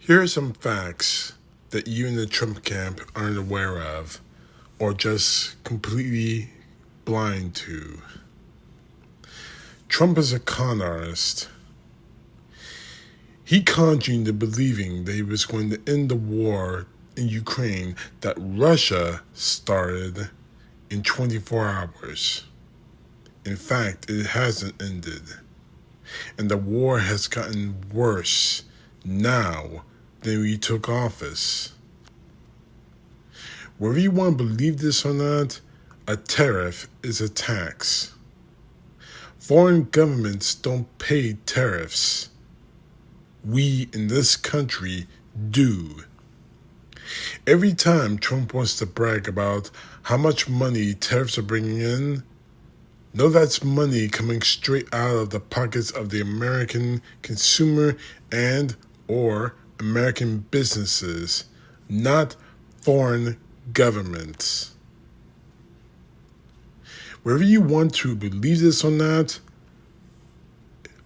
Here are some facts that you in the Trump camp aren't aware of or just completely blind to. Trump is a con artist. He conned you into believing that he was going to end the war in Ukraine that Russia started in 24 hours. In fact, it hasn't ended. And the war has gotten worse now than when he took office. Whether you want to believe this or not, a tariff is a tax. Foreign governments don't pay tariffs. We in this country do. Every time Trump wants to brag about how much money tariffs are bringing in, know that's money coming straight out of the pockets of the American consumer and or American businesses, not foreign governments. Whether you want to believe this or not,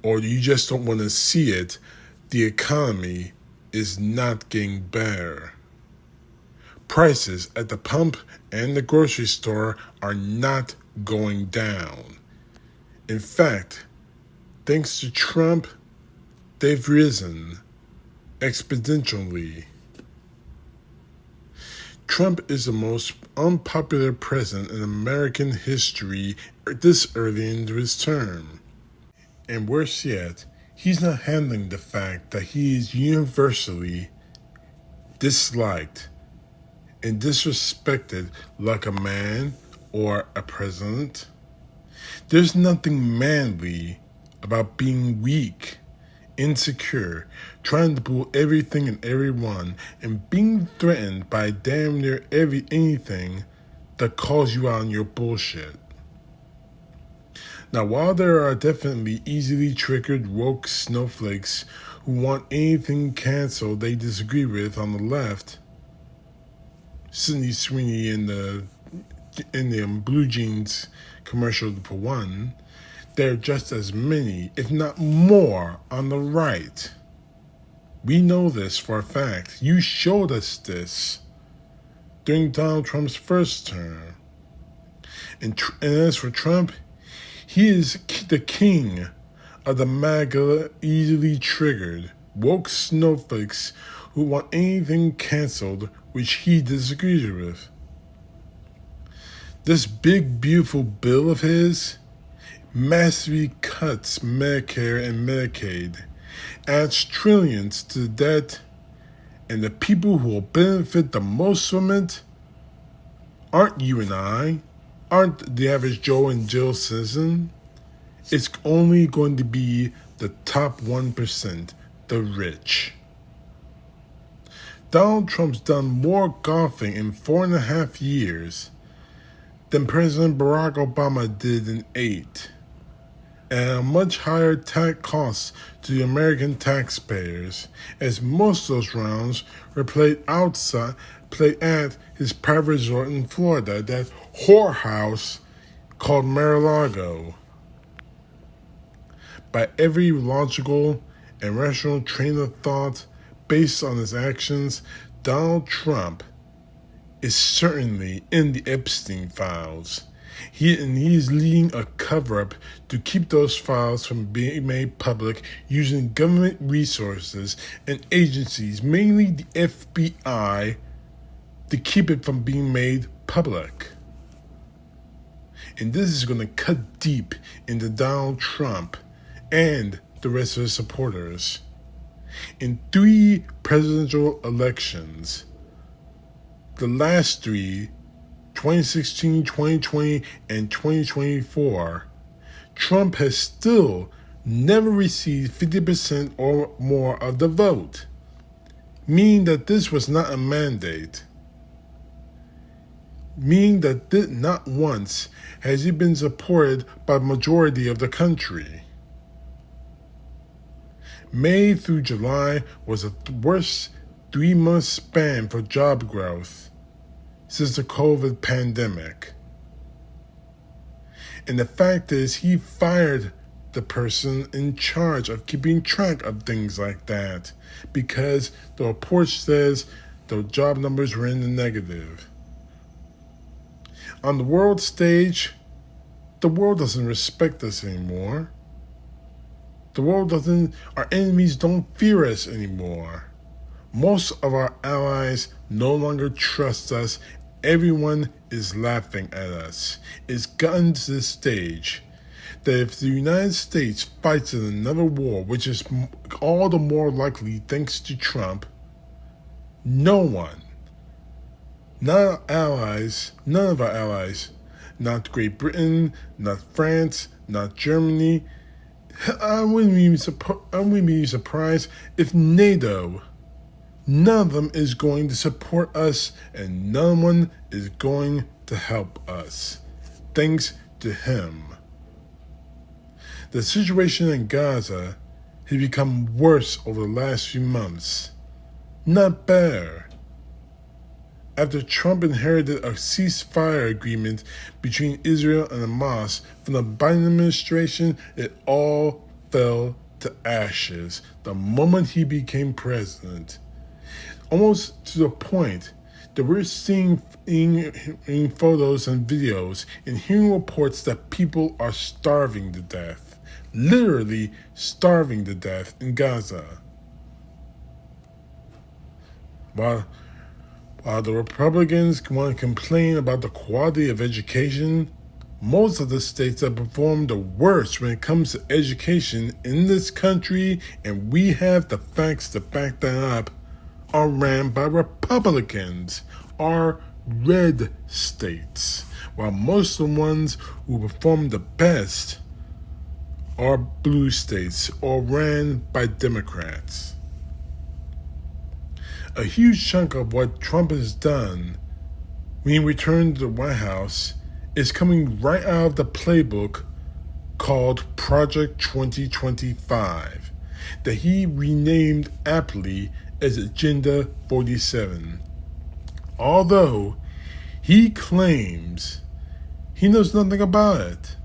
or you just don't want to see it, the economy is not getting better. Prices at the pump and the grocery store are not going down. In fact, thanks to Trump, they've risen exponentially. Trump is the most unpopular president in American history this early into his term. And worse yet, he's not handling the fact that he is universally disliked and disrespected like a man or a president. There's nothing manly about being weak, insecure, trying to pull everything and everyone, and being threatened by damn near anything that calls you out on your bullshit. Now, while there are definitely easily triggered woke snowflakes who want anything canceled they disagree with on the left, Sydney Sweeney in the Blue Jeans commercial for one, there are just as many, if not more, on the right. We know this for a fact. You showed us this during Donald Trump's first term. And as for Trump, he is the king of the MAGA easily triggered woke snowflakes who want anything canceled which he disagrees with. This big, beautiful bill of his massively cuts Medicare and Medicaid, adds trillions to the debt, and the people who will benefit the most from it aren't you and I, aren't the average Joe and Jill citizen. It's only going to be the top 1%, the rich. Donald Trump's done more golfing in 4.5 years than President Barack Obama did in 8, and a much higher tax cost to the American taxpayers, as most of those rounds were played at his private resort in Florida, that whorehouse called Mar-a-Lago. By every logical and rational train of thought based on his actions, Donald Trump is certainly in the Epstein files. He is leading a cover-up to keep those files from being made public using government resources and agencies, mainly the FBI, to keep it from being made public. And this is going to cut deep into Donald Trump and the rest of his supporters. In 3 presidential elections, the last 3, 2016, 2020, and 2024, Trump has still never received 50% or more of the vote, meaning that this was not a mandate, meaning that not once has he been supported by the majority of the country. May through July was the worst 3-month span for job growth since the COVID pandemic. And the fact is, he fired the person in charge of keeping track of things like that, because the report says the job numbers were in the negative. On the world stage, the world doesn't respect us anymore. Our enemies don't fear us anymore. Most of our allies no longer trust us. Everyone is laughing at us. It's gotten to this stage that if the United States fights in another war, which is all the more likely thanks to Trump, no one, none of our allies, not Great Britain, not France, not Germany, I wouldn't be surprised if NATO, none of them is going to support us, and no one is going to help us, thanks to him. The situation in Gaza has become worse over the last few months, not better. After Trump inherited a ceasefire agreement between Israel and Hamas from the Biden administration, it all fell to ashes the moment he became president. Almost to the point that we're seeing in photos and videos and hearing reports that people are starving to death, literally starving to death in Gaza. While the Republicans want to complain about the quality of education, most of the states that perform the worst when it comes to education in this country, and we have the facts to back that up, are ran by Republicans, are red states, while most of the ones who perform the best are blue states or ran by Democrats. A huge chunk of what Trump has done when he returned to the White House is coming right out of the playbook called Project 2025 that he renamed aptly as Agenda 47. Although he claims he knows nothing about it.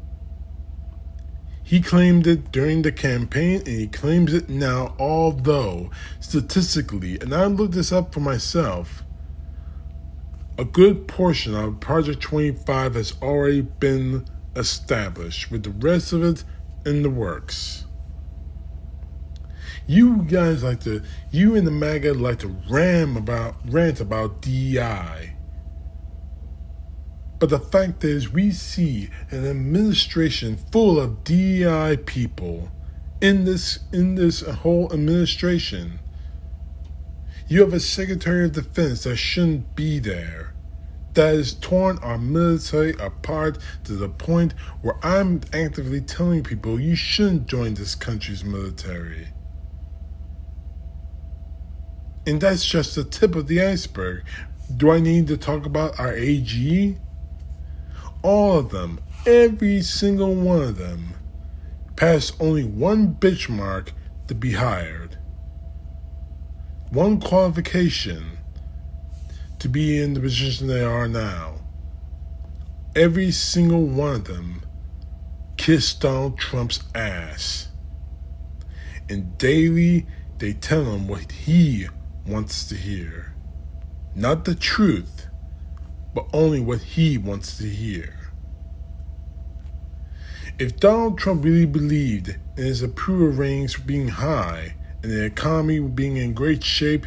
He claimed it during the campaign, and he claims it now, although statistically, and I looked this up for myself, a good portion of Project 25 has already been established, with the rest of it in the works. You in the MAGA like to rant about DEI. But the fact is, we see an administration full of DEI people in this whole administration. You have a Secretary of Defense that shouldn't be there, that has torn our military apart to the point where I'm actively telling people you shouldn't join this country's military. And that's just the tip of the iceberg. Do I need to talk about our AG? All of them, every single one of them, passed only one benchmark to be hired. One qualification to be in the position they are now. Every single one of them kissed Donald Trump's ass. And daily they tell him what he wants to hear. Not the truth, but only what he wants to hear. If Donald Trump really believed in his approval ratings being high and the economy being in great shape,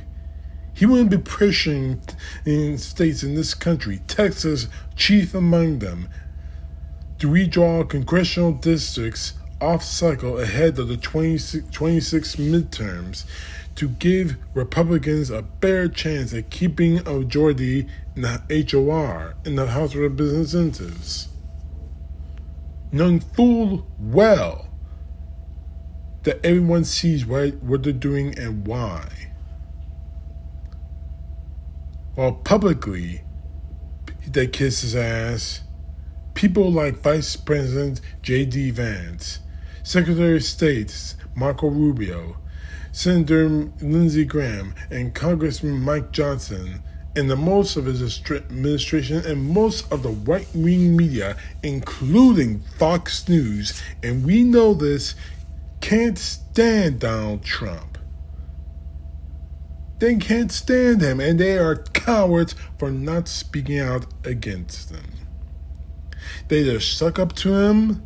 he wouldn't be pressuring in states in this country, Texas chief among them, to redraw congressional districts off cycle ahead of the 26 midterms to give Republicans a better chance at keeping a majority in the HOR, in the House of Representatives, knowing full well that everyone sees what they're doing and why. While publicly they kiss his ass, people like Vice President J.D. Vance, Secretary of State Marco Rubio, Senator Lindsey Graham, and Congressman Mike Johnson, and the most of his administration and most of the right-wing media, including Fox News, and we know this, can't stand Donald Trump. They can't stand him, and they are cowards for not speaking out against him. They just suck up to him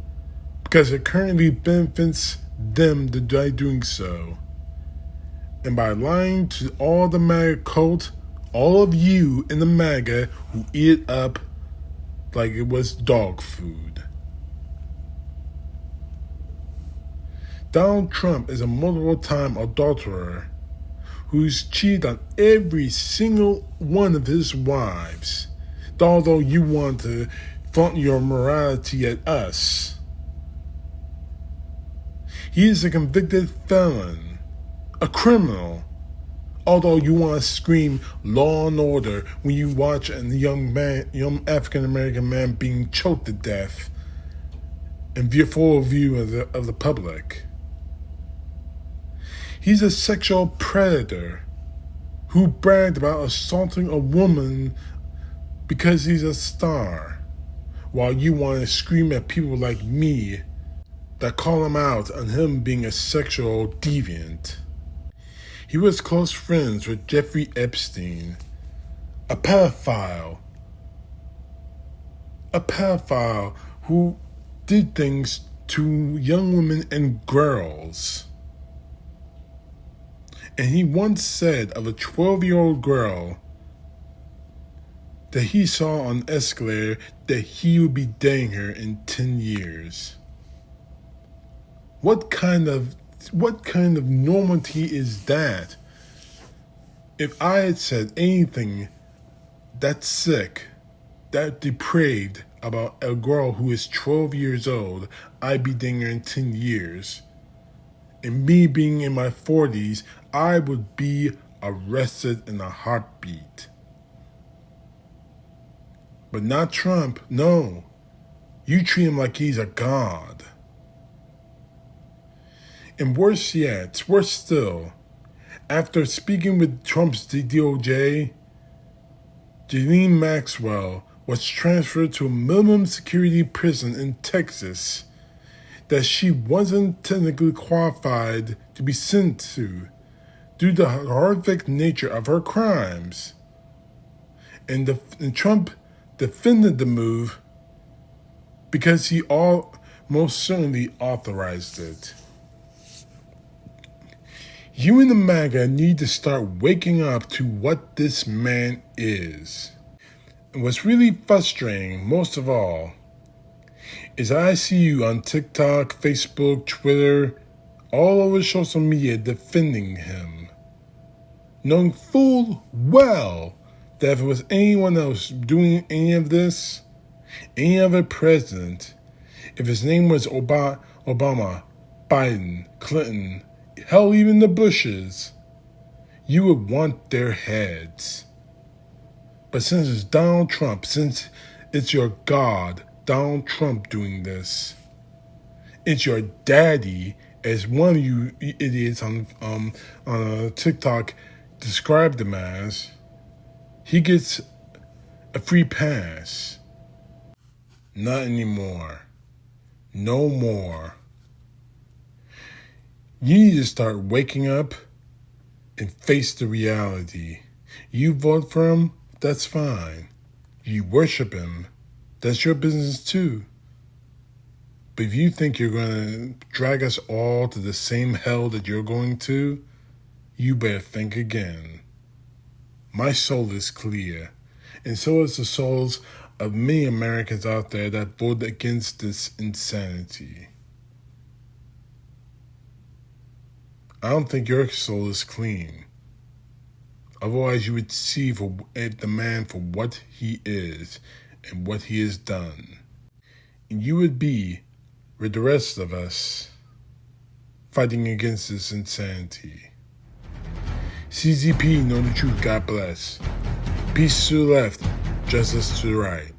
because it currently benefits them by doing so. And by lying to all the MAGA cult, all of you in the MAGA who eat it up like it was dog food. Donald Trump is a multiple-time adulterer who's cheated on every single one of his wives. Although you want to flaunt your morality at us. He is a convicted felon, a criminal. Although you want to scream law and order when you watch a young African-American man being choked to death in full view of the public. He's a sexual predator who bragged about assaulting a woman because he's a star, while you want to scream at people like me that call him out on him being a sexual deviant. He was close friends with Jeffrey Epstein, a pedophile who did things to young women and girls. And he once said of a 12-year-old girl that he saw on an escalator that he would be dating her in 10 years. What kind of normality is that? If I had said anything that sick, that depraved about a girl who is 12 years old, I'd be dating her in 10 years. And me being in my 40s, I would be arrested in a heartbeat. But not Trump, no. You treat him like he's a god. And worse still, after speaking with Trump's DOJ, Ghislaine Maxwell was transferred to a minimum security prison in Texas that she wasn't technically qualified to be sent to due to the horrific nature of her crimes. And Trump defended the move because he most certainly authorized it. You and the MAGA need to start waking up to what this man is. And what's really frustrating, most of all, is I see you on TikTok, Facebook, Twitter, all over social media defending him, knowing full well that if it was anyone else doing any of this, any other president, if his name was Obama, Biden, Clinton, hell, even the Bushes, you would want their heads. But since it's Donald Trump, since it's your God, Donald Trump, doing this, it's your daddy, as one of you idiots on TikTok described him as, he gets a free pass. Not anymore. No more. You need to start waking up and face the reality. You vote for him, that's fine. You worship him, that's your business too. But if you think you're going to drag us all to the same hell that you're going to, you better think again. My soul is clear, and so is the souls of many Americans out there that voted against this insanity. I don't think your soul is clean. Otherwise, you would see the man for what he is and what he has done. And you would be, with the rest of us, fighting against this insanity. CTP, know the truth, God bless. Peace to the left, justice to the right.